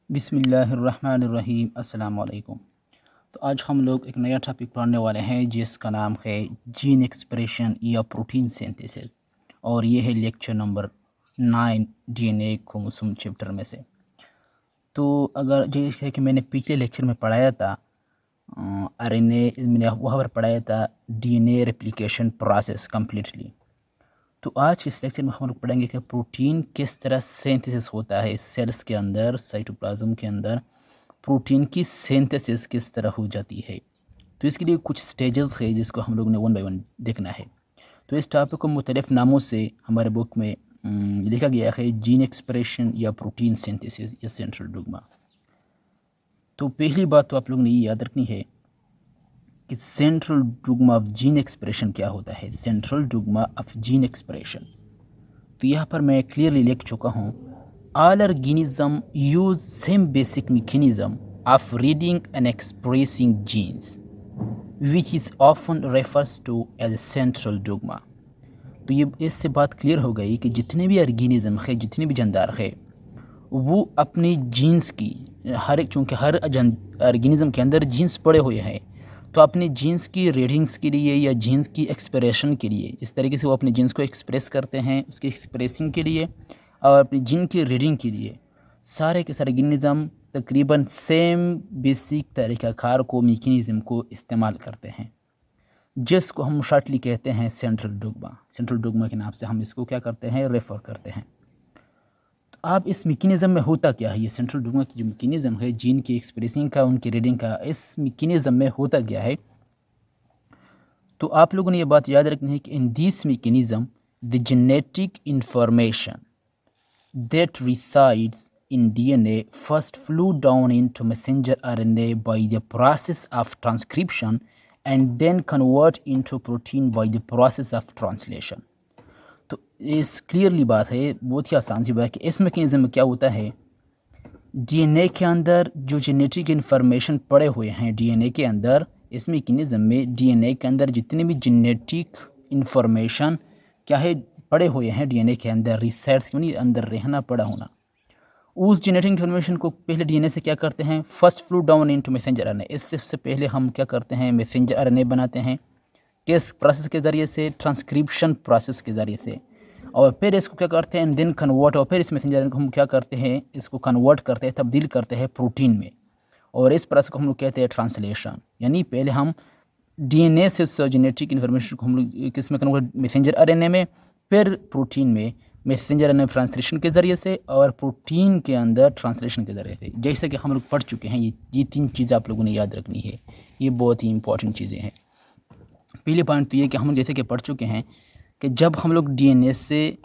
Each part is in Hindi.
बिस्मिल्लाहिर्रहमानिर्रहीम अस्सलाम वालेकुम। तो आज हम लोग एक नया टॉपिक पढ़ने वाले हैं जिसका नाम है जीन एक्सप्रेशन या प्रोटीन सिंथेसिस, और ये है lecture number 9 DNA chromosome chapter में से। तो अगर जैसे कि मैंने पिछले लेक्चर में पढ़ाया था आरएनए, मैंने वहाँ पर पढ़ाया था डीएनए रेप्लिकेशन प्रोसेस कम्प्लीटली। तो आज इस लेक्चर में हम लोग पढ़ेंगे कि प्रोटीन किस तरह सिंथेसिस होता है सेल्स के अंदर, साइटोप्लाज्म के अंदर प्रोटीन की सिंथेसिस किस तरह हो जाती है। तो इसके लिए कुछ स्टेजेस है जिसको हम लोग ने वन बाय वन देखना है। तो इस टॉपिक को मुख्तलिफ़ नामों से हमारे बुक में लिखा गया है, जीन एक्सप्रेशन या प्रोटीन सिंथेसिस या सेंट्रल डोग्मा। तो पहली बात तो आप लोग ने ये याद रखनी है कि central dogma of gene expression क्या होता है। Central dogma of gene expression, तो यहाँ पर मैं क्लियरली लिख चुका हूँ, all organisms use same basic mechanism of reading and expressing genes, which is often refers to as a central dogma। तो ये इससे बात क्लियर हो गई कि जितने भी ऑर्गेनिज्म है, जितने भी जानदार है, वो अपने जीन्स की हर एक, चूँकि हर ऑर्गेनिज्म के अंदर जीन्स पड़े हुए हैं, तो अपने जीन्स की रीडिंग्स के लिए या जीन्स की एक्सप्रेशन के लिए, जिस तरीके से वो अपने जीन्स को एक्सप्रेस करते हैं, उसकी एक्सप्रेसिंग के लिए और अपनी जीन की रीडिंग के लिए सारे के सारे ऑर्गेनिज्म तकरीबन सेम बेसिक तरीक़ाकार को, मैकेनिज़्म को इस्तेमाल करते हैं, जिसको हम शॉर्टली कहते हैं सेंट्रल डोग्मा। सेंट्रल डोग्मा के नाम से हम इसको क्या करते हैं, रेफ़र करते हैं। तो आप इस मैकेनिज़्म में होता क्या है, ये सेंट्रल डोग्मा की जो मैकेनिज़्म है जीन की एक्सप्रेसिंग का, उनकी रीडिंग का, इस मैकेनिज़्म में होता क्या है। तो आप लोगों ने ये बात याद रखनी है कि in this mechanism the genetic information that resides in DNA first flew down into messenger RNA by the process of transcription and then convert into protein by the process of translation। तो इस क्लियरली बात है, बहुत ही आसान सी बात है कि इस मैकेनिज़्म में क्या होता है, डीएनए के अंदर जो जेनेटिक इन्फॉर्मेशन पड़े हुए हैं डीएनए के अंदर, इस मैकेनिज़्म में डीएनए के अंदर जितने भी जेनेटिक इन्फॉर्मेशन क्या है पड़े हुए हैं डीएनए के अंदर, रिसर्च यानी अंदर रहना, पड़ा होना, उस जेनेटिक इन्फॉर्मेशन को पहले डीएनए से क्या करते हैं, first flew down into messenger RNA. इससे पहले हम क्या करते हैं, मैसेंजर आरएनए बनाते हैं, किस प्रोसेस के ज़रिए से, ट्रांसक्रिप्शन प्रोसेस के ज़रिए से, और फिर इसको क्या करते हैं, देन कन्वर्ट, और फिर इस मैसेंजर आरएनए को हम क्या करते हैं, इसको कन्वर्ट करते हैं, तब्दील करते हैं प्रोटीन में, और इस प्रोसेस को हम लोग कहते हैं ट्रांसलेशन। यानी पहले हम डीएनए से जेनेटिक इन्फॉर्मेशन को हम लोग किस में कन्वर्ट, मैसेंजर आरएनए में, फिर प्रोटीन में मैसेंजर आरएनए ट्रांसलेशन के ज़रिए से, और प्रोटीन के अंदर ट्रांसलेशन के ज़रिए से। जैसे कि हम लोग पढ़ चुके हैं, ये तीन चीज़ें आप लोगों ने याद रखनी है, ये बहुत ही इंपॉर्टेंट चीज़ें हैं। पहले पॉइंट तो ये कि हम जैसे कि पढ़ चुके हैं कि जब हम लोग डीएनए से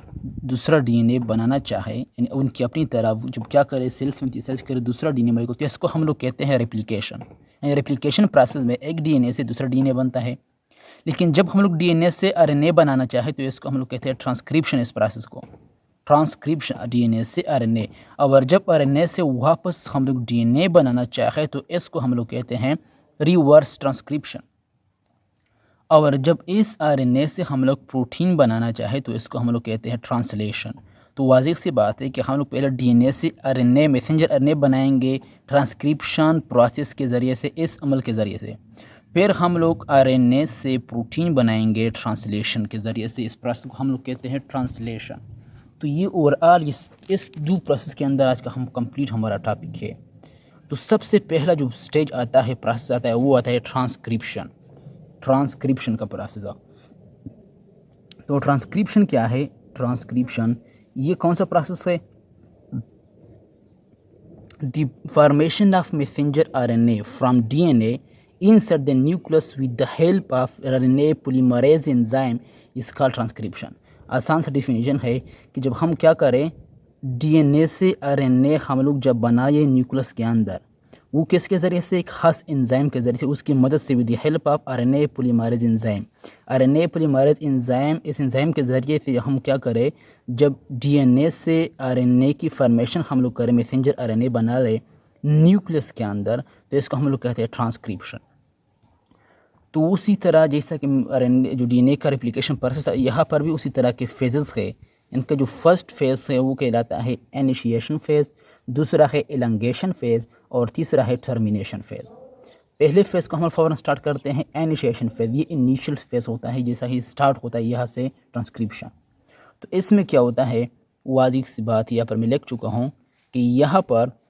दूसरा डीएनए बनाना चाहें, यानी उनकी अपनी तरह जब क्या करें, सेल्स में सेल्स करे दूसरा डीएनए बने, तो इसको हम लोग कहते हैं रेप्लिकेशन। यानी रेप्लिकेशन प्रोसेस में एक डीएनए से दूसरा डीएनए बनता है। लेकिन जब हम लोग डीएनए से आरएनए बनाना चाहें तो इसको हम लोग कहते हैं ट्रांसक्रिप्शन। इस प्रोसेस को ट्रांसक्रिप्शन, डीएनए से आरएनए। और जब आरएनए से वापस हम लोग डीएनए बनाना चाहें तो इसको हम लोग कहते हैं रिवर्स ट्रांसक्रिप्शन। और जब इस आरएनए से हम लोग प्रोटीन बनाना चाहें तो इसको हम लोग कहते हैं ट्रांसलेशन। तो वाज़ेह सी बात है कि हम लोग पहले डीएनए से आरएनए, मैसेंजर आरएनए बनाएंगे ट्रांसक्रिप्शन प्रोसेस के ज़रिए से, इस अमल के ज़रिए से, फिर हम लोग आरएनए से प्रोटीन बनाएंगे ट्रांसलेशन के ज़रिए से। इस प्रोसेस को हम लोग कहते हैं ट्रांसलेशन। तो ये ओवरऑल इस दो प्रोसेस के अंदर आज का हम कंप्लीट हमारा टॉपिक है। तो सबसे पहला जो स्टेज आता है, प्रोसेस आता है, वो आता है ट्रांसक्रिप्शन। ट्रांसक्रिप्शन का प्रोसेस। तो ट्रांसक्रिप्शन क्या है, ट्रांसक्रिप्शन ये कौन सा प्रोसेस है, the formation of messenger RNA from DNA insert the nucleus with the help of RNA polymerase enzyme is called transcription। आसान सा डिफिनीशन है कि जब हम क्या करें, डीएनए से आरएनए हम लोग जब बनाए न्यूक्लियस के अंदर, वो किसके ज़रिए से, एक खास एंजाइम के ज़रिए से, उसकी मदद से, with the help of RNA polymerase enzyme. RNA polymerase enzyme, इस एंजाइम के ज़रिए से हम क्या करें, जब डीएनए से आरएनए की फॉर्मेशन हम लोग करें, मैसेंजर आरएनए बना ले न्यूक्लियस के अंदर, तो इसको हम लोग कहते हैं ट्रांसक्रिप्शन। तो उसी तरह जैसा कि आरएनए जो डीएनए का रेप्लिकेशन प्रोसेस है, यहाँ पर भी उसी तरह के फेजेस है। इनका जो फर्स्ट फेज़ है वो कहलाता है इनिशिएशन फेज़, दूसरा है एलंगेशन फेज़ और तीसरा है टर्मिनेशन फेज़। पहले फेज़ को हम फ़ौरन स्टार्ट करते हैं इनिशिएशन फेज़। ये इनिशियल फेज़ होता है, जैसा ही स्टार्ट होता है यहाँ से ट्रांसक्रिप्शन। तो इसमें क्या होता है, वाज़िह सी बात यहाँ पर मैं लिख चुका हूँ कि यहाँ पर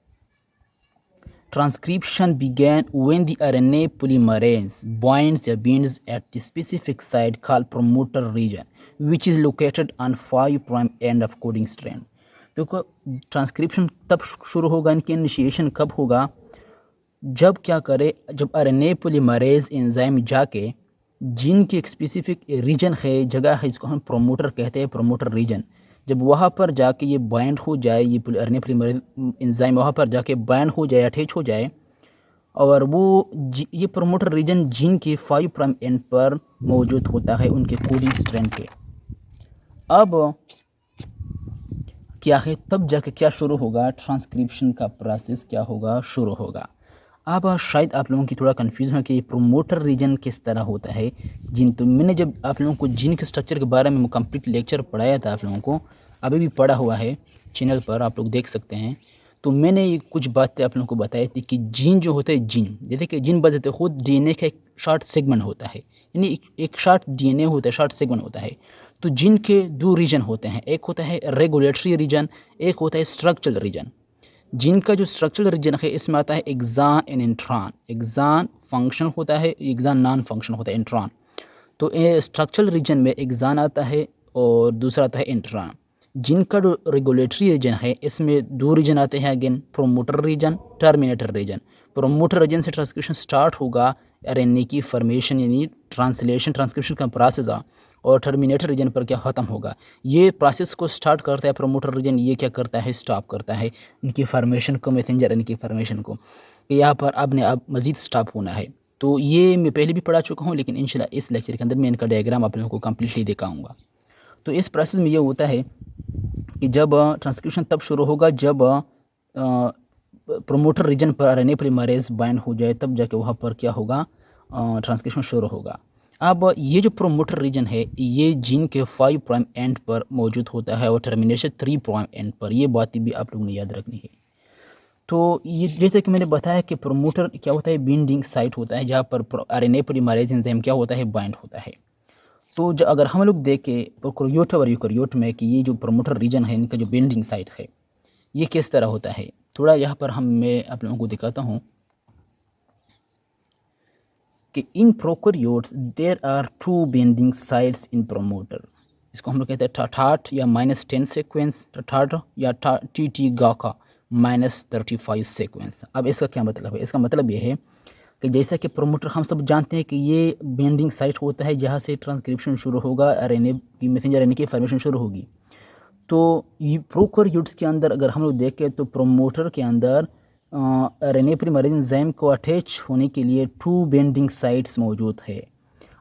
transcription began when the RNA polymerase binds or binds at the specific site called promoter region, which is located on 5' end of coding strand। देखो ट्रांसक्रिप्शन तब शुरू होगा, इनकी इनिशिएशन कब होगा, जब क्या करे, जब RNA पोलीमरेज एंजाइम जाके जीन की एक स्पेसिफिक रीजन है, जगह है, इसको हम प्रोमोटर कहते हैं, प्रोमोटर रीजन, जब वहाँ पर जाके ये बाइंड हो जाए, ये RNA पोलीमरेज एंजाइम वहाँ पर जाके बाइंड हो जाए, अटैच हो जाए, और वो ये प्रोमोटर रीजन जीन के 5' एंड पर मौजूद होता है, उनके कोडिंग स्ट्रैंड के। अब क्या है, तब जाके क्या शुरू होगा, ट्रांसक्रिप्शन का प्रोसेस क्या होगा, शुरू होगा। अब शायद आप लोगों की थोड़ा कन्फ्यूज़न है कि प्रोमोटर रीजन किस तरह होता है जीन। तो मैंने जब आप लोगों को जीन के स्ट्रक्चर के बारे में कंप्लीट लेक्चर पढ़ाया था, आप लोगों को अभी भी पढ़ा हुआ है, चैनल पर आप लोग देख सकते हैं। तो मैंने ये कुछ बातें आप लोगों को बताई थी कि जीन जो होता है, जीन जैसे कि जीन बजाते खुद डीएनए का एक शॉर्ट सेगमेंट होता है, यानी एक शॉर्ट डीएनए होता है, शॉर्ट सेगमेंट होता है। तो जीन के दो रीजन होते हैं, एक होता है रेगुलेटरी रीजन, एक होता है स्ट्रक्चरल रीजन। जीन का जो स्ट्रक्चरल रीजन है, इसमें आता है एक्सान एंड इंट्रॉन। एक्सान फंक्शन होता है, एक्सान नॉन फंक्शन होता है, इंट्रॉन। तो स्ट्रक्चरल रीजन में एक्सान आता है और दूसरा आता है इंट्रॉन। जिनका जो रेगुलेटरी रीजन है, इसमें दो रीजन आते हैं again, promoter region, terminator region. Promoter region से ट्रांसक्रिप्शन स्टार्ट होगा, आरएनए की फॉर्मेशन यानी ट्रांसलेशन ट्रांसक्रिप्शन का प्रोसेस, और टर्मिनेटर रीजन पर क्या ख़त्म होगा। ये प्रोसेस को स्टार्ट करता है प्रोमोटर रीजन, ये क्या करता है, स्टॉप करता है इनकी फॉर्मेशन को, मैसेंजर इनकी फॉर्मेशन को, यहाँ पर अब मज़ीद स्टॉप होना है। तो ये मैं पहले भी पढ़ा चुका हूँ, लेकिन इंशाल्लाह इस लेक्चर के अंदर मैं इनका डायग्राम आप लोगों को कम्प्लीटली दिखाऊँगा। तो इस प्रोसेस में ये होता है कि जब ट्रांसक्रिप्शन तब शुरू होगा जब प्रोमोटर रीजन पर आरएनए पॉलीमरेज बाइंड हो जाए, तब जाके वहाँ पर क्या होगा, ट्रांसक्रिप्शन शुरू होगा। अब ये जो प्रोमोटर रीजन है, ये जीन के 5' एंड पर मौजूद होता है और टर्मिनेशन 3' एंड पर। ये बातें भी आप लोगों ने याद रखनी है। तो ये जैसे कि मैंने बताया कि प्रोमोटर क्या होता है, बिंडिंग साइट होता है, जहाँ पर आरएनए पॉलीमरेज एंजाइम क्या होता है, बाइंड होता है। तो जो अगर हम लोग देखें प्रोकैरियोट और यूकैरियोट में कि ये जो प्रोमोटर रीजन है, इनका जो बिंडिंग साइट है, ये किस तरह होता है, थोड़ा यहाँ पर मैं आप लोगों को दिखाता हूँ कि in prokaryotes there are 2 binding sites in promoter. इसको हम लोग कहते हैं टाटाट या -10 सीक्वेंस, टाटाट या टी गाका -35 सीक्वेंस। अब इसका क्या मतलब है, इसका मतलब ये है कि जैसा कि प्रोमोटर हम सब जानते हैं कि ये बाइंडिंग साइट होता है, जहाँ से ट्रांसक्रिप्शन शुरू होगा, आरएनए की मैसेंजर आरएनए की फॉर्मेशन शुरू होगी। तो ये प्रोकैरियोट्स के अंदर अगर हम लोग देखें तो प्रोमोटर के अंदर आरएनए पॉलीमरेज एंजाइम को अटैच होने के लिए 2 बाइंडिंग साइट्स मौजूद है।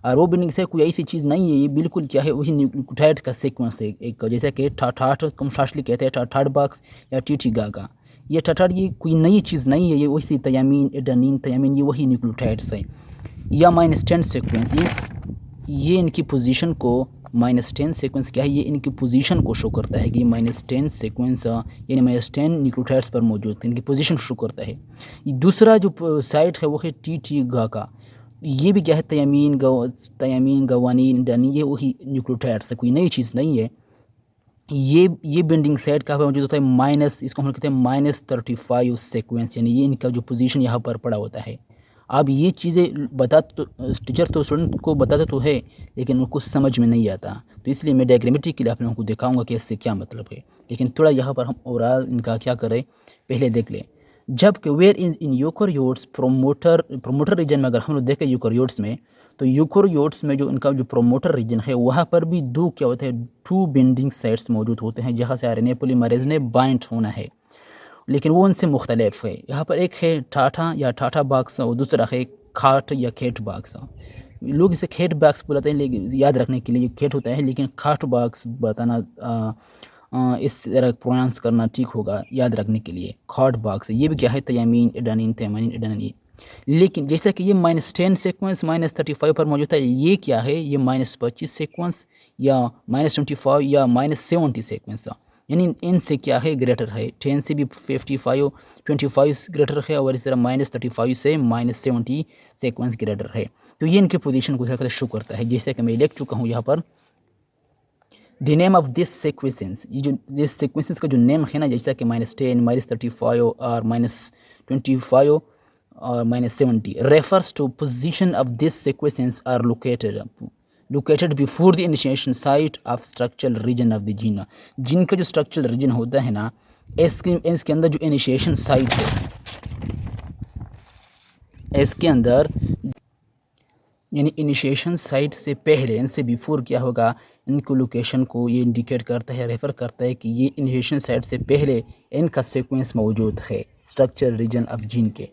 और वो बाइंडिंग साइट कोई ऐसी चीज़ नहीं है, ये बिल्कुल क्या है, वही न्यूक्लियोटाइड का सीक्वेंस है, एक जैसा कि टाटाट को हम शार्टली कहते हैं टाटाट बॉक्स या टी गागा। ये टाटाट ये कोई नई चीज़ नहीं है, ये वही थायामीन, एडेनिन, थायामीन, ये वही न्यूक्लियोटाइड्स है। या -10 सीक्वेंस, ये इनकी पोजीशन को -10 सीक्वेंस क्या है, ये इनकी पोजीशन को शो करता है कि -10 सीक्वेंस यानी -10 न्यूक्लियोटाइड्स पर मौजूद है, इनकी पोजीशन शो करता है। दूसरा जो साइट है वो है टी गाका। ये भी क्या है, थायामीन, गवानीन, एडेनिन, ये वही न्यूक्लियोटाइड्स है, कोई नई चीज़ नहीं है। ये बाइंडिंग साइट कहाँ पर मौजूद होता है, इसको हम कहते हैं -35 सीक्वेंस, यानी ये इनका जो पोजीशन यहाँ पर पड़ा होता है। अब ये चीज़ें टीचर तो स्टूडेंट को बताता तो है, लेकिन उनको समझ में नहीं आता, तो इसलिए मैं डायग्रामेटिक के लिए आप लोगों को दिखाऊंगा कि इससे क्या मतलब है। लेकिन थोड़ा यहाँ पर हम ओवरऑल इनका क्या करें, पहले देख लें। जबकि where in eukaryotes promoter region में अगर हम लोग देखें यूकैरियोट्स में, तो यूकैरियोट्स में जो इनका जो प्रोमोटर रीजन है, वहाँ पर भी दो क्या होते हैं, 2 बाइंडिंग साइट्स मौजूद होते हैं, जहाँ से आरएनए पॉलीमरेज ने बाइंड होना है, लेकिन वो उनसे मुख्तलिफ है। यहाँ पर एक है टाटा या टाटा बॉक्स और दूसरा है खाट या खेट बॉक्स। लोग इसे खेट बॉक्स बुलाते हैं, लेकिन याद रखने के लिए खेट होता है, लेकिन खाट बॉक्स बताना इस तरह प्रोनाउंस करना ठीक होगा याद रखने के लिए। खाट बॉक्स ये भी क्या है, थायामीन, एडेनिन, थायामीन, एडेनिन। लेकिन जैसा कि ये -10 सीक्वेंस -35 पर मौजूद है, ये क्या है, ये -25 सीक्वेंस या -25 या -70 सीक्वेंस, यानी इन से क्या है ग्रेटर है, 10 से भी 55 25 ग्रेटर है, और इस तरह -35 से -70 सीक्वेंस ग्रेटर है। तो ये इनके पोजीशन को क्या शो करता है, जैसे कि मैं लिख चुका हूँ यहाँ पर the name of this sequences, ये जो दिस सीक्वेंसेस का जो नेम है ना, जैसा कि -10 -35 और -25 और -70 refers to position of this sequences are located before the initiation site of structural region of the gene। Gene का जो स्ट्रक्चरल रीजन होता है ना, इसके अंदर जो इनिशिएशन साइट है, इसके अंदर यानी इनिशिएशन साइट से पहले, इनसे बिफोर क्या होगा, इनको लोकेशन को ये इंडिकेट करता है, रेफ़र करता है कि ये इनिशिएशन साइट से पहले इनका सीक्वेंस मौजूद है स्ट्रक्चर रीजन ऑफ जीन के।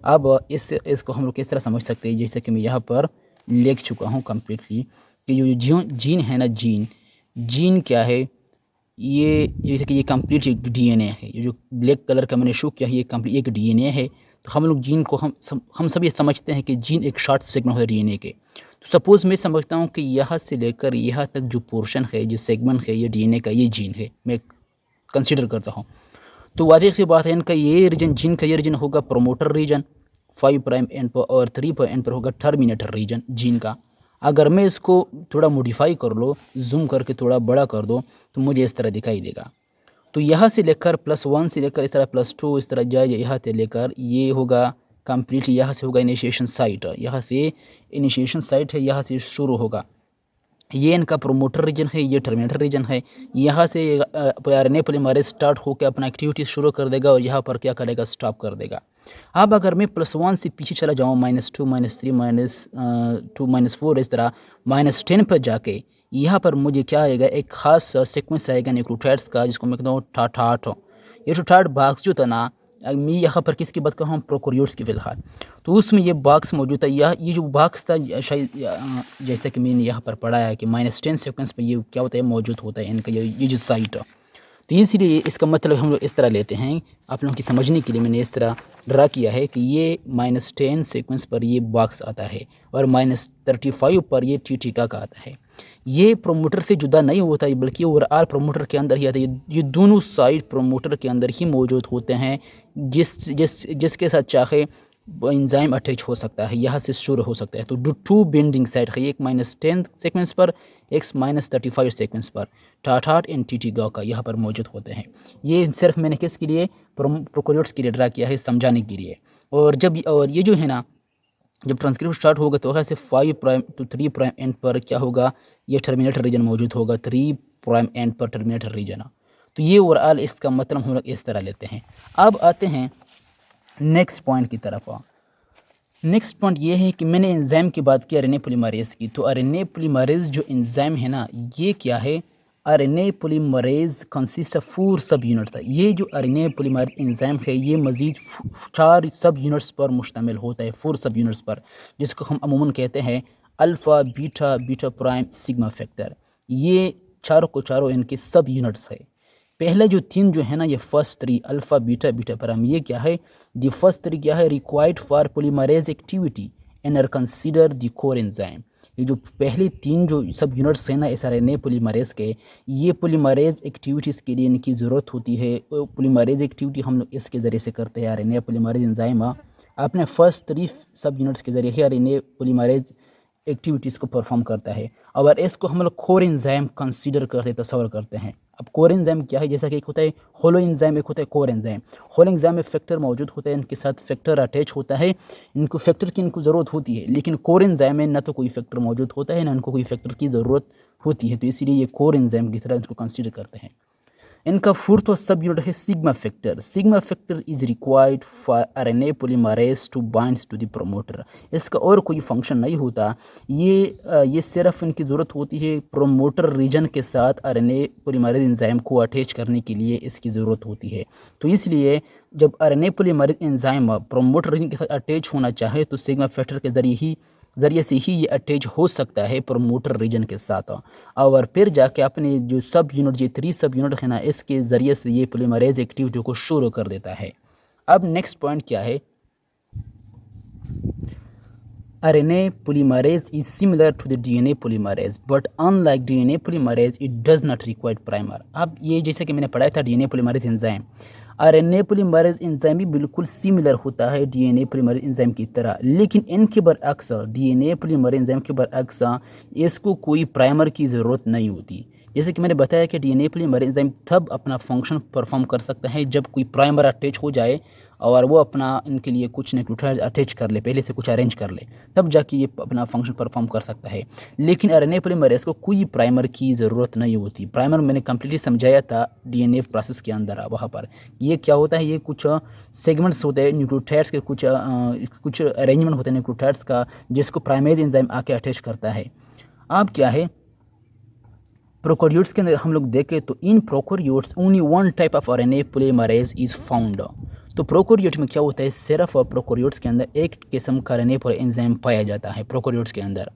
अब इसको हम लोग किस तरह समझ सकते हैं, जैसे कि मैं यहाँ पर लिख चुका हूँ कम्प्लीटली कि जो जीन है ना, जीन क्या है, ये जैसे कि ये कंप्लीट एक डीएनए है, ये जो ब्लैक कलर का मैंने शो किया है, ये कंप्लीट एक डीएनए है। तो हम लोग जीन को हम सब ये समझते हैं कि जीन एक शॉर्ट सेगमेंट है डीएनए के। तो सपोज़ मैं समझता हूँ कि यहाँ से लेकर यहाँ तक जो पोर्शन है, जो सेगमेंट है, ये डीएनए का ये जीन है, मैं कंसिडर करता हूँ। तो वाज़ेह सी बात है, इनका ये रीजन, जीन का ये रीजन होगा प्रोमोटर रीजन 5 प्राइम एंड पर, और 3 पर एंड पर होगा टर्मिनेटर रीजन जीन का। अगर मैं इसको थोड़ा मॉडिफाई कर लो, जूम करके थोड़ा बड़ा कर दो, तो मुझे इस तरह दिखाई देगा। तो यहाँ से लेकर +1 से लेकर इस तरह +2 इस तरह जाए, यहाँ से लेकर ये होगा कंप्लीटली, यहाँ से होगा इनिशिएशन साइट, यहाँ से इनिशिएशन साइट है, यहाँ से शुरू होगा, ये इनका प्रोमोटर रीजन है, ये टर्मिनेटर रीजन है। यहाँ से आरएनए पॉलीमरेज स्टार्ट होकर अपना एक्टिविटी शुरू कर देगा और यहाँ पर क्या करेगा, स्टॉप कर देगा। अब अगर मैं +1 से पीछे चला जाऊँ, -2 -3 -2 -4 इस तरह -10 पर जाके यहाँ पर मुझे क्या आएगा, एक ख़ास सीक्वेंस आएगा न्यूक्लियोटाइड्स का, जिसको मैं कहता हूँ टाटाट। ये टाटाट बॉक्स जो था ना, मैं यहाँ पर किसकी बात कर रहा हूँ, प्रोकैरियोट्स की फ़िलहाल। तो उसमें ये बॉक्स मौजूद था, ये जो बॉक्स था शायद जैसा कि मैंने यहाँ पर पढ़ा है कि -10 सीक्वेंस पर ये क्या होता है, मौजूद होता है इनका ये जो साइट। तो इसलिए इसका मतलब हम लोग इस तरह लेते हैं, आप लोगों की समझने के लिए मैंने इस तरह ड्रा किया है कि ये -10 सीक्वेंस पर ये बॉक्स आता है और -35 पर ये टीटिका का आता है। ये प्रोमोटर से जुदा नहीं होता है, बल्कि ओवरऑल प्रोमोटर के अंदर ही आता है। ये दोनों साइड प्रोमोटर के अंदर ही मौजूद होते हैं, जिसके साथ चाहे एंजाइम अटैच हो सकता है, यहाँ से शुरू हो सकता है। तो 2 बेंडिंग साइट है, एक -10 सीक्वेंस पर, एक -35 सीक्वेंस पर, टाटाट एंड टीटिका का यहाँ पर मौजूद होते हैं। ये सिर्फ मैंने किसके लिए, प्रोकैरियोट्स के लिए ड्रा किया है, समझाने के लिए। और ये जो है ना, जब ट्रांसक्रिप्शन स्टार्ट होगा तो वहाँ से 5 प्राइम टू 3 प्राइम एंड पर क्या होगा, ये टर्मिनेटर रीजन मौजूद होगा, 3 प्राइम एंड पर टर्मिनेटर रीजन। तो ये ओवरऑल इसका मतलब हम लोग इस तरह लेते हैं। अब आते हैं नेक्स्ट पॉइंट की तरफ। नेक्स्ट पॉइंट ये है कि मैंने एंजाइम की बात की, आरएनए पॉलीमरेज की। तो आरएनए पॉलीमरेज जो एंजाइम है ना, ये क्या है, आरएनए पॉलीमरेज कंसिस्ट ऑफ 4 सब यूनिट्स है। ये जो आरएनए पॉलीमरेज एंजाइम है, ये मज़ीद 4 सब यूनिट्स पर मुश्तमिल होता है, 4 सब यूनिट्स पर, जिसको हम अमूमन कहते हैं alpha, beta, beta prime, sigma factor. ये चारों को चारों इनके सब यूनिट्स है। पहले जो 3 जो है ना, ये first 3 alpha, beta, beta prime, ये क्या है, द फर्स्ट 3 क्या है, required for polymerase activity and are consider the core enzyme. ये जो पहले 3 जो सब यूनिट्स हैं ना इस आरएनए पॉलीमरेज के, ये पॉलीमरेज एक्टिविटीज़ के लिए इनकी ज़रूरत होती है। पॉलीमरेज एक्टिविटी हम लोग इसके ज़रिए से करते हैं। आरएनए पॉलीमरेज एंजाइम अपने फर्स्ट 3 सब यूनिट्स के ज़रिए ही आरएनए पॉलीमरेज एक्टिविटीज़ को परफॉर्म करता है। और इसको हम लोग कोर एंजाइम कंसीडर करते, तस्वर करते हैं। अब कोर एंजाइम क्या है, जैसा कि एक होता है होलो एंजाइम, एक होता है कोर एंजाइम। होलो एंजाइम में फैक्टर मौजूद होता है, इनके साथ फैक्टर अटैच होता है, इनको फैक्टर की इनको ज़रूरत होती है। लेकिन कोर एंजाइम में ना तो कोई फैक्टर मौजूद होता है, ना इनको कोई फैक्टर की ज़रूरत होती है। तो इसीलिए ये कोर एंजाइम की तरह इसको कंसीडर करते हैं। इनका 4th सब यूनिट है sigma factor. Sigma factor is required for RNA polymerase to binds to the promoter. इसका और कोई फंक्शन नहीं होता, ये सिर्फ इनकी ज़रूरत होती है प्रोमोटर रीजन के साथ आरएनए पॉलीमरेज एंजाइम को अटैच करने के लिए इसकी ज़रूरत होती है। तो इसलिए जब RNA polymerase enzyme promoter region के साथ अटैच होना चाहे तो सिग्मा फैक्टर के ज़रिए से ही ये अटैच हो सकता है प्रोमोटर रीजन के साथ, और फिर जाके अपने जो सब यूनिट, ये 3 सब यूनिट है ना, इसके ज़रिए से ये पॉलीमरेज एक्टिविटी को शुरू कर देता है। अब नेक्स्ट पॉइंट क्या है, RNA polymerase is similar to the DNA polymerase, but unlike DNA polymerase, it does not require primer. अब ये जैसे कि मैंने पढ़ाया था DNA polymerase enzyme, RNA polymerase enzyme भी बिल्कुल सिमिलर होता है DNA polymerase एंजाइम की तरह, लेकिन इनके बरअक्स DNA polymerase एंजाइम के बरअक्स इसको कोई प्राइमर की ज़रूरत नहीं होती। जैसे कि मैंने बताया कि DNA polymerase एंजाइम तब अपना फंक्शन परफॉर्म कर सकता है जब कोई प्राइमर अटैच हो जाए और वो अपना इनके लिए कुछ न्यूक्लियोटाइड अटैच कर ले, पहले से कुछ अरेंज कर ले, तब जाके ये अपना फंक्शन परफॉर्म कर सकता है। लेकिन RNA पॉलीमरेज़ को कोई प्राइमर की ज़रूरत नहीं होती। प्राइमर मैंने कंप्लीटली समझाया था DNA प्रोसेस के अंदर। वहाँ पर ये क्या होता है, ये कुछ सेगमेंट्स होते हैं न्यूक्लियोटाइड्स के, कुछ अरेंजमेंट होते हैं न्यूक्लियोटाइड्स का, जिसको प्राइमेज एंजाइम आके अटैच करता है। अब क्या है, प्रोकैरियोट्स के अंदर हम लोग देखें तो in prokaryotes only one type of RNA polymerase is found. तो प्रोकैरियोट में क्या होता है, सिर्फ प्रोकैरियोट्स के अंदर एक किस्म का RNA एंजाइम पाया जाता है प्रोकैरियोट्स के अंदर।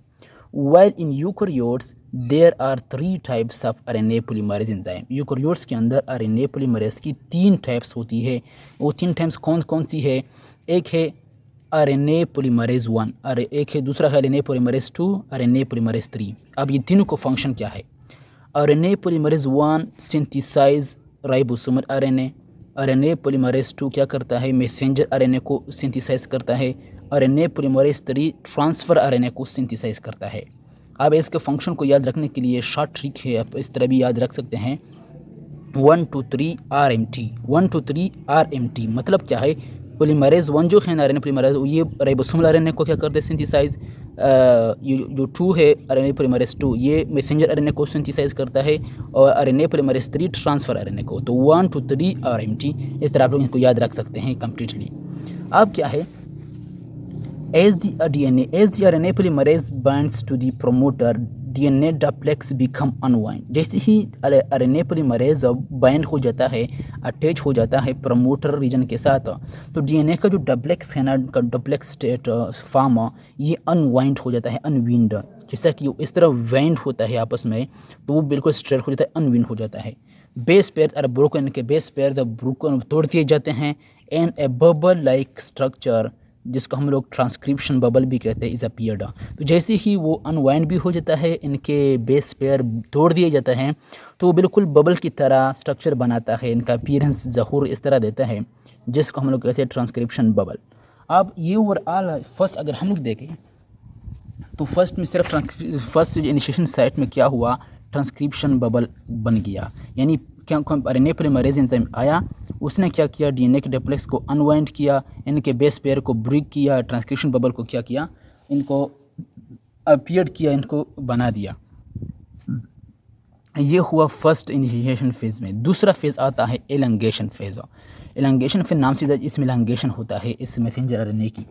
While in eukaryotes there are 3 types of RNA polymerase enzyme. Eukaryotes के अंदर RNA पॉलीमरेज़ की 3 टाइप्स होती है। वो 3 टाइप्स कौन कौन सी है? एक है RNA पॉलीमरेज़ 1, एक है दूसरा है RNA पॉलीमरेज़ 2, RNA पॉलीमरेज़ 3। अब ये तीनों को फंक्शन क्या है? RNA polymerase 1 synthesize ribosomal RNA polymerase 2 क्या करता है, मैसेंजर RNA को सिंथेसाइज करता है। RNA पॉलीमरेज़ 3 ट्रांसफ़र RNA को सिंथेसाइज करता है। अब इसके फंक्शन को याद रखने के लिए शॉर्ट ट्रिक है, आप इस तरह भी याद रख सकते हैं, 1 2 3 RMT। 1 2 3 RMT मतलब क्या है, पॉलीमरेज़ 1 जो है ना RNA पॉलीमरेज़, ये राइबोसोमल RNA को क्या करते हैं, सिंथेसाइज। ये जो 2 है RNA पॉलीमरेज़ 2, ये मैसेंजर RNA को सिंथेसाइज करता है, और RNA पॉलीमरेज़ 3 ट्रांसफ़र RNA को। तो 1 2 3 RMT, इस तरह आप लोग इनको याद रख सकते हैं कम्प्लीटली। अब क्या है, as the RNA polymerase binds to the promoter, DNA duplex become unwind। जैसे ही RNA polymerase बाइंड हो जाता है, अटैच हो जाता है प्रमोटर रीजन के साथ, तो DNA का जो डुप्लेक्स है ना, का डुप्लेक्स स्टेट फॉर्म, ये अनवाइंड हो जाता है, अनविंड। जैसा कि इस तरह वाइंड होता है आपस में, तो वो बिल्कुल स्ट्रेट हो जाता है, अनविंड हो जाता है। बेस पेयर और ब्रोकन के बेस पेयर ब्रोकन तोड़ दिए जाते हैं, and A bubble like structure, जिसको हम लोग ट्रांसक्रिप्शन बबल भी कहते हैं, इज़ अपीयर्ड। तो जैसे ही वो अनवाइंड भी हो जाता है, इनके बेस पेयर तोड़ दिए जाते हैं, तो वो बिल्कुल बबल की तरह स्ट्रक्चर बनाता है, इनका अपीयरेंस ज़हूर इस तरह देता है, जिसको हम लोग कहते हैं ट्रांसक्रिप्शन बबल। अब ये ओवरऑल फर्स्ट अगर हम लोग देखें तो फर्स्ट में सिर्फ फर्स्ट इनिशिएशन साइट में क्या हुआ, ट्रांसक्रिप्शन बबल बन गया। यानी क्या, RNA पॉलीमरेज़ एंजाइम आया, उसने क्या किया, DNA के डुप्लेक्स को अनवाइंड किया, इनके बेस पेयर को ब्रेक किया, ट्रांसक्रिप्शन बबल को क्या किया, इनको अपीयर्ड किया, इनको बना दिया। ये हुआ फर्स्ट इनिशिएशन फेज़ में। दूसरा फेज़ आता है एलंगेशन फेज़। एलंगेशन फेज़ नाम से इसमें एलंगेशन होता है इस मैसेंजर RNA की।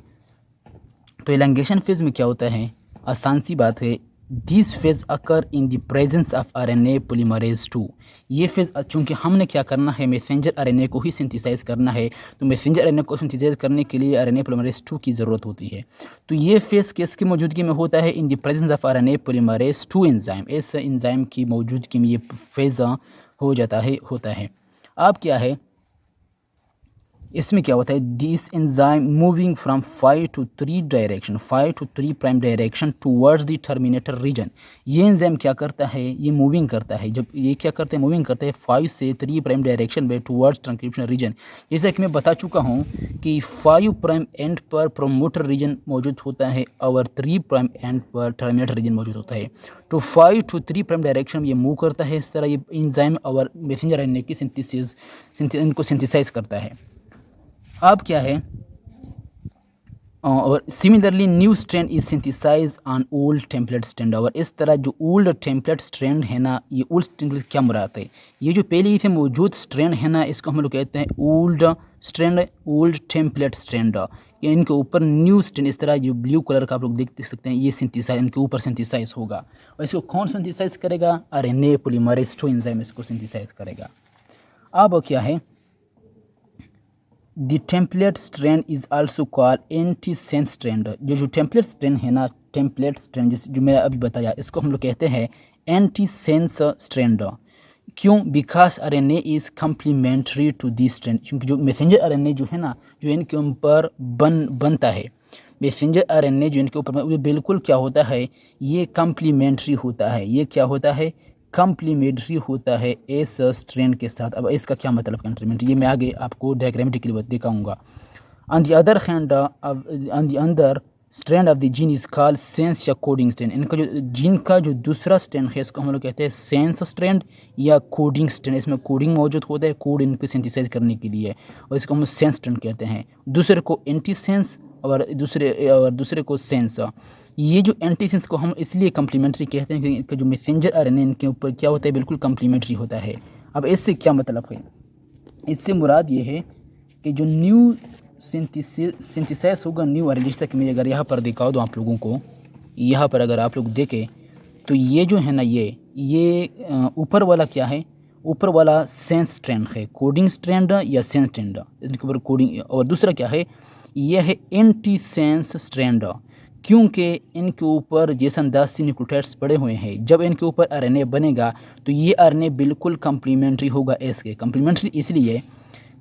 तो एलंगेशन फेज़ में क्या होता है, आसान सी बात है, this phase occur in the presence of RNA polymerase 2। ये फेज़ चूँकि हमने क्या करना है, मैसेंजर RNA को ही सिंथेसाइज करना है, तो मैसेंजर RNA को सिंथेसाइज करने के लिए RNA पॉलीमरेज़ 2 की ज़रूरत होती है। तो ये फेज़ किसकी मौजूदगी में होता है, in the presence of RNA polymerase 2 enzyme. इस एंजाइम की मौजूदगी में ये फेज़ हो जाता है, होता है। अब क्या है, इसमें क्या होता है, this enzyme moving from 5 to 3 direction, 5 to 3 prime direction towards the terminator region. ये एंजाइम क्या करता है, ये मूविंग करता है। जब ये क्या करते हैं, मूविंग करते हैं 5 से 3 प्राइम डायरेक्शन में टूवर्ड्स ट्रांसक्रिप्शन रीजन। जैसा कि मैं बता चुका हूँ कि 5 प्राइम एंड पर प्रोमोटर रीजन मौजूद होता है और 3 प्राइम एंड पर टर्मिनेटर रीजन मौजूद होता है। तो 5 to 3 प्राइम डायरेक्शन में ये मूव करता है। इस तरह ये एंजाइम और मैसेंजर RNA की इनको सिंथेसाइज करता है। अब क्या है, और similarly new strand is synthesize on old template strand. और इस तरह जो ओल्ड टेम्पलेट स्ट्रैंड है ना, ये ओल्ड टेम्पलेट क्या मुराद है, ये जो पहले से मौजूद स्ट्रैंड है ना, इसको हम लोग कहते हैं old strand, old template strand. इनके ऊपर न्यू स्ट्रैंड, इस तरह जो ब्लू कलर का आप लोग देख सकते हैं, ये सिंथेसाइज इनके ऊपर सिंथेसाइज होगा। और इसको कौन सिंथेसाइज करेगा, RNA पॉलीमरेज़ 2 एंजाइम इसको सिंथेसाइज करेगा। अब क्या है, the template strand is also called antisense strand. जो टेम्पलेट स्ट्रैंड है ना, टेम्पलेट स्ट्रैंड जो मैंने अभी बताया, इसको हम लोग कहते हैं एंटीसेंस स्ट्रैंड। क्यों, because RNA is complementary to this strand. क्योंकि जो मैसेंजर RNA जो है ना, जो इनके ऊपर बनता है, मैसेंजर आरएनए जो इनके ऊपर वो बिल्कुल क्या होता है, ये कम्प्लीमेंट्री होता है। ये क्या होता है, कम्प्लीमेंट्री होता है इस स्ट्रैंड के साथ। अब इसका क्या मतलब कम्प्लीमेंट्री, ये मैं आगे आपको डायग्रामेटिकली दिखाऊंगा। On the other hand, on the other strand of the gene is called sense या कोडिंग स्ट्रैंड। इनका जो जीन का जो दूसरा स्ट्रैंड है इसको हम लोग कहते हैं सेंस स्ट्रैंड या कोडिंग स्ट्रैंड। इसमें कोडिंग मौजूद होता है, कोड इनको सिंथेसाइज करने के लिए, और इसको हम सेंस स्ट्रैंड कहते हैं। दूसरे को एंटी सेंस और दूसरे को सेंस। ये जो एंटी सेंस को हम इसलिए कम्प्लीमेंट्री कहते हैं क्योंकि इनका जो मैसेंजर आरएनए इनके ऊपर क्या होता है, बिल्कुल कम्प्लीमेंट्री होता है। अब इससे क्या मतलब है, इससे मुराद ये है कि जो न्यू सिंथेसाइज होगा न्यू आरएनए, जैसा कि मैं अगर यहाँ पर दिखा दूँ आप लोगों को, यहाँ पर अगर आप लोग देखें तो ये जो है ना, ये ऊपर वाला क्या है, ऊपर वाला सेंस स्ट्रैंड है, कोडिंग स्ट्रैंड या सेंस स्ट्रैंड, इसके ऊपर कोडिंग। और दूसरा क्या है, यह है एंटी सेंस स्ट्रैंड, क्योंकि इनके ऊपर जेसन-10 न्यूक्लियोटाइड्स पड़े हुए हैं। जब इनके ऊपर आरएनए बनेगा तो ये आरएनए बिल्कुल कम्प्लीमेंट्री होगा इसके। कम्प्लीमेंट्री इसलिए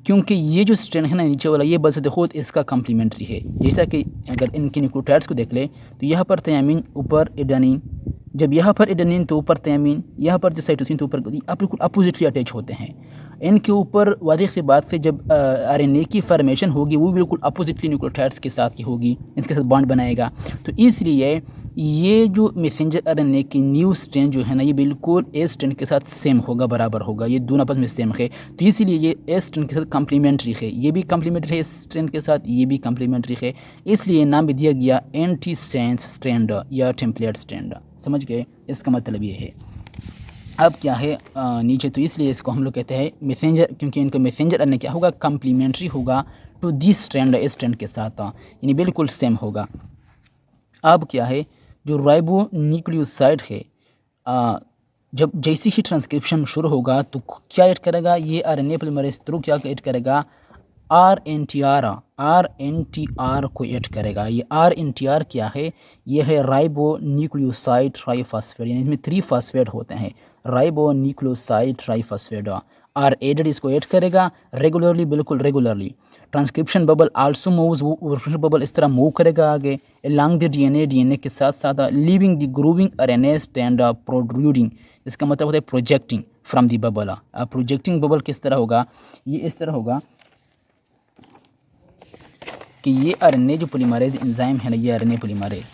क्योंकि ये जो स्ट्रैंड है ना नीचे वाला, ये बस खुद इसका कम्प्लीमेंट्री है। जैसा कि अगर इनके न्यूक्लियोटाइड्स को देख ले तो यहाँ पर थायमिन, ऊपर एडेनिन, जब यहाँ पर एडेनिन तो ऊपर थायमिन, यहाँ पर जो साइटोसिन तो ऊपर, आप बिल्कुल अपोजिटली अटैच होते हैं। इनके ऊपर वादे के बाद से जब आरएनए की फॉर्मेशन होगी वो बिल्कुल अपोजिटली न्यूक्लियोटाइड्स के साथ की होगी, इसके साथ बॉन्ड बनाएगा। तो इसलिए ये जो मैसेंजर आरएनए की न्यू स्ट्रैंड जो है ना, ये बिल्कुल ए स्ट्रैंड के साथ सेम होगा, बराबर होगा, ये दोनों आपस में सेम है। तो इसलिए ये ए स्ट्रैंड के साथ कम्प्लीमेंट्री है, ये भी कम्प्लीमेंट्री है इस स्ट्रैंड के साथ, ये भी कम्प्लीमेंट्री है। इसलिए नाम भी दिया गया एंटी सेंस स्ट्रैंड या टेम्पलेट स्ट्रैंड। समझ गए, इसका मतलब ये है। अब क्या है नीचे, तो इसलिए इसको हम लोग कहते हैं मैसेंजर, क्योंकि इनका मैसेंजर आरएनए क्या होगा, कम्प्लीमेंट्री होगा टू दिस स्ट्रैंड, इस स्ट्रैंड के साथ, यानी बिल्कुल सेम होगा। अब क्या है, जो राइबो न्यूक्लियोसाइड है, जब जैसे ही ट्रांसक्रिप्शन शुरू होगा तो क्या ऐड करेगा, ये आरएनए पॉलीमरेज थ्रू क्या ऐड करेगा, आरएनटीआर को ऐड करेगा। ये आरएनटीआर क्या है, ये है राइबो न्यूक्लियोसाइड ट्राइफॉस्फेट, यानी इसमें 3 फॉस्फेट होते हैं, ribonucleoside triphosphate. Are added इसको ऐड करेगा रेगुलरली, बिल्कुल regularly. Transcription bubble also moves, वो बबल इस तरह मूव करेगा आगे अलॉन्ग द डीएनए के साथ साथ, leaving the grooving RNA stand protruding, इसका मतलब होता है projecting from the bubble. Projecting bubble किस तरह होगा, ये इस तरह होगा कि ये आरएनए जो पॉलीमरेज एंजाइम है ना, ये आरएनए पॉलीमरेज,